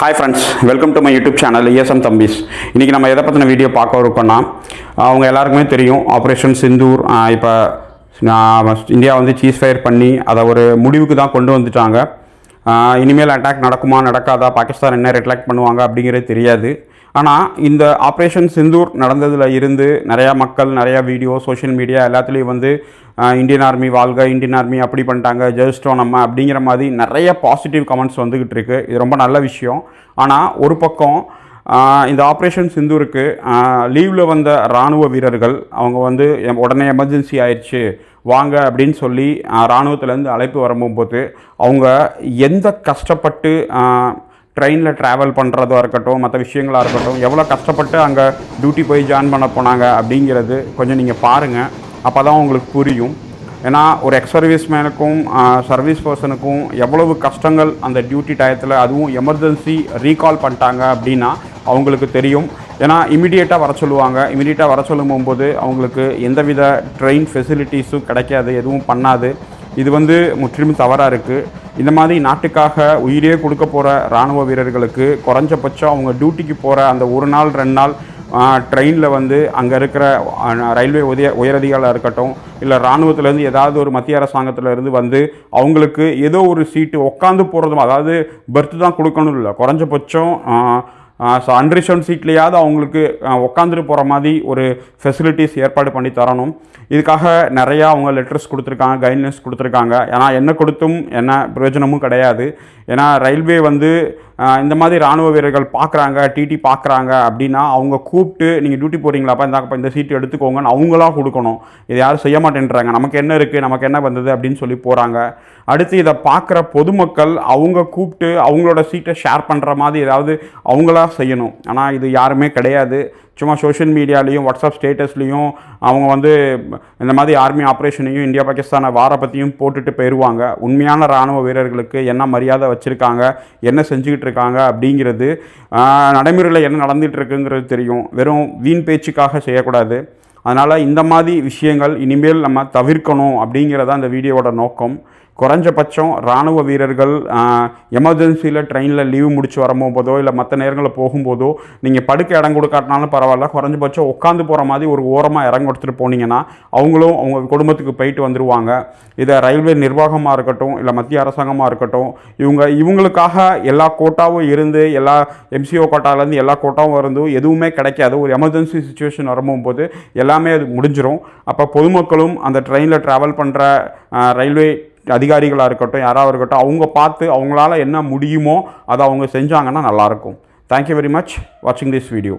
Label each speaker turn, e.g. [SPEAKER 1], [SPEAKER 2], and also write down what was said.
[SPEAKER 1] Hi friends, welcome to my YouTube channel ESM Thambis. இன்றைக்கி நம்ம எதை பற்றின வீடியோ பார்க்க இருக்கோம்னா அவங்க எல்லாருக்குமே தெரியும் ஆப்ரேஷன் சிந்தூர் இப்போ இந்தியா வந்து சீஸ் ஃபயர் பண்ணி அதை ஒரு முடிவுக்கு தான் கொண்டு வந்துட்டாங்க. இனிமேல் அட்டாக் நடக்குமா நடக்காதா, பாகிஸ்தான் என்ன ரிஃப்ளெக்ட் பண்ணுவாங்க அப்படிங்கிறது தெரியாது. ஆனால் இந்த ஆப்ரேஷன் சிந்தூர் நடந்ததில் இருந்து நிறையா மக்கள் நிறையா வீடியோ சோஷியல் மீடியா எல்லாத்துலேயும் வந்து இந்தியன் ஆர்மி வாழ்க, இந்தியன் ஆர்மி அப்படி பண்ணிட்டாங்க, ஜெயிச்சிட்டோம் நம்ம அப்படிங்கிற மாதிரி நிறைய பாசிட்டிவ் கமெண்ட்ஸ் வந்துக்கிட்டு இருக்குது. இது ரொம்ப நல்ல விஷயம். ஆனால் ஒரு பக்கம் இந்த ஆப்ரேஷன் சிந்தூருக்கு லீவில் வந்த இராணுவ வீரர்கள் அவங்க வந்து உடனே எமர்ஜென்சி ஆயிடுச்சு வாங்க அப்படின்னு சொல்லி இராணுவத்துலேருந்து அழைப்பு வரும்போது அவங்க எந்த கஷ்டப்பட்டு ட்ரெயினில் ட்ராவல் பண்ணுறதா இருக்கட்டும், மற்ற விஷயங்களாக இருக்கட்டும், எவ்வளோ கஷ்டப்பட்டு அங்கே டியூட்டி போய் ஜாயின் பண்ண போனாங்க அப்படிங்கிறது கொஞ்சம் நீங்கள் பாருங்கள். அப்போ தான் உங்களுக்கு புரியும். ஏன்னா ஒரு எக்ஸ் சர்வீஸ் மேனுக்கும் சர்வீஸ் பர்சனுக்கும் எவ்வளவு கஷ்டங்கள் அந்த டியூட்டி டயத்தில், அதுவும் எமர்ஜென்சி ரீகால் பண்ணிட்டாங்க அப்படின்னா அவங்களுக்கு தெரியும். ஏன்னா இமீடியட்டாக வர சொல்லுவாங்க. இமீடியட்டாக வர சொல்லும் போது அவங்களுக்கு எந்தவித ட்ரெயின் ஃபெசிலிட்டிஸும் கிடைக்காது, எதுவும் பண்ணாது. இது வந்து முற்றிலும் தவறாக இருக்குது. இந்த மாதிரி நாட்டுக்காக உயிரே கொடுக்க போகிற இராணுவ வீரர்களுக்கு குறைஞ்சபட்சம் அவங்க டியூட்டிக்கு போகிற அந்த ஒரு நாள் 2 நாள் ட்ரெயினில் வந்து அங்கே இருக்கிற ரயில்வே உயரதிகாரியாக இருக்கட்டும், இல்லை இராணுவத்துலேருந்து ஏதாவது ஒரு மத்திய அரசாங்கத்திலேருந்து வந்து அவங்களுக்கு ஏதோ ஒரு சீட்டு உட்காந்து போகிறதும், அதாவது பெர்த்து தான் கொடுக்கணும் இல்லை, குறைஞ்சபட்சம் அன்ரிசர்வ்ட் சீட்லேயாவது அவங்களுக்கு உட்காந்துட்டு போகிற மாதிரி ஒரு ஃபெசிலிட்டிஸ் ஏற்பாடு பண்ணி தரணும். இதுக்காக நிறையா அவங்க லெட்டர்ஸ் கொடுத்துருக்காங்க, கைட்லைன்ஸ் கொடுத்துருக்காங்க. ஏன்னா என்ன கொடுத்தும் என்ன பிரயோஜனமும் கிடையாது. ஏன்னா ரயில்வே வந்து இந்த மாதிரி இராணுவ வீரர்கள் பார்க்குறாங்க, டிடி பார்க்குறாங்க அப்படின்னா அவங்க கூப்பிட்டு நீங்கள் டியூட்டி போகிறீங்களாப்பா, இந்த சீட்டு எடுத்துக்கோங்கன்னு அவங்களாம் கொடுக்கணும். இதை யாரும் செய்ய மாட்டேன்றாங்க. நமக்கு என்ன இருக்குது, நமக்கு என்ன வந்தது அப்படின்னு சொல்லி போகிறாங்க. அடுத்து இதை பார்க்குற பொதுமக்கள் அவங்க கூப்பிட்டு அவங்களோட சீட்டை ஷேர் பண்ணுற மாதிரி ஏதாவது அவங்களா செய்யணும். ஆனால் இது யாருமே கிடையாது. சும்மா சோஷியல் மீடியாலேயும் வாட்ஸ்அப் ஸ்டேட்டஸ்லேயும் அவங்க வந்து இந்த மாதிரி ஆர்மி ஆப்ரேஷனையும் இந்தியா பாகிஸ்தானை வார பற்றியும் போட்டுட்டு போயிடுவாங்க. உண்மையான இராணுவ வீரர்களுக்கு என்ன மரியாதை வச்சுருக்காங்க, என்ன செஞ்சுக்கிட்டு இருக்காங்க அப்படிங்கிறது, நடைமுறையில் என்ன நடந்துகிட்டு இருக்குங்கிறது தெரியும். வெறும் வீண் பேச்சுக்காக செய்யக்கூடாது. அதனால் இந்த மாதிரி விஷயங்கள் இனிமேல் நம்ம தவிர்க்கணும் அப்படிங்கிறதான் இந்த வீடியோவோட நோக்கம். குறைஞ்சபட்சம் இராணுவ வீரர்கள் எமர்ஜென்சியில் ட்ரெயினில் லீவு முடிச்சு வரும்போதோ இல்லை மற்ற நேரங்களில் போகும்போதோ நீங்கள் படுக்க இடம் கொடுக்காட்டினாலும் பரவாயில்ல, குறைஞ்சபட்சம் உட்காந்து போகிற மாதிரி ஒரு ஓரமாக இடம் கொடுத்துட்டு போனீங்கன்னா அவங்களும் அவங்க குடும்பத்துக்கு போயிட்டு வந்துடுவாங்க. இதை ரயில்வே நிர்வாகமாக இருக்கட்டும் இல்லை மத்திய அரசாங்கமாக இருக்கட்டும், இவங்களுக்காக எல்லா கோட்டாவும் இருந்து, எல்லா எம்சிஓ கோட்டாலேருந்து எல்லா கோட்டாவும் இருந்தும் எதுவுமே கிடைக்காது. ஒரு எமர்ஜென்சி சுச்சுவேஷன் வரும்போது எல்லாமே அது முடிஞ்சிடும். அப்போ பொதுமக்களும் அந்த ட்ரெயினில் ட்ராவல் பண்ணுற ரயில்வே அதிகாரிகளாக இருக்கட்டும், யாராவது இருக்கட்டும், அவங்க பார்த்து அவங்களால என்ன முடியுமோ அதை அவங்க செஞ்சாங்கன்னா நல்லாயிருக்கும். தேங்க்யூ வெரி மச் வாட்சிங் திஸ் வீடியோ.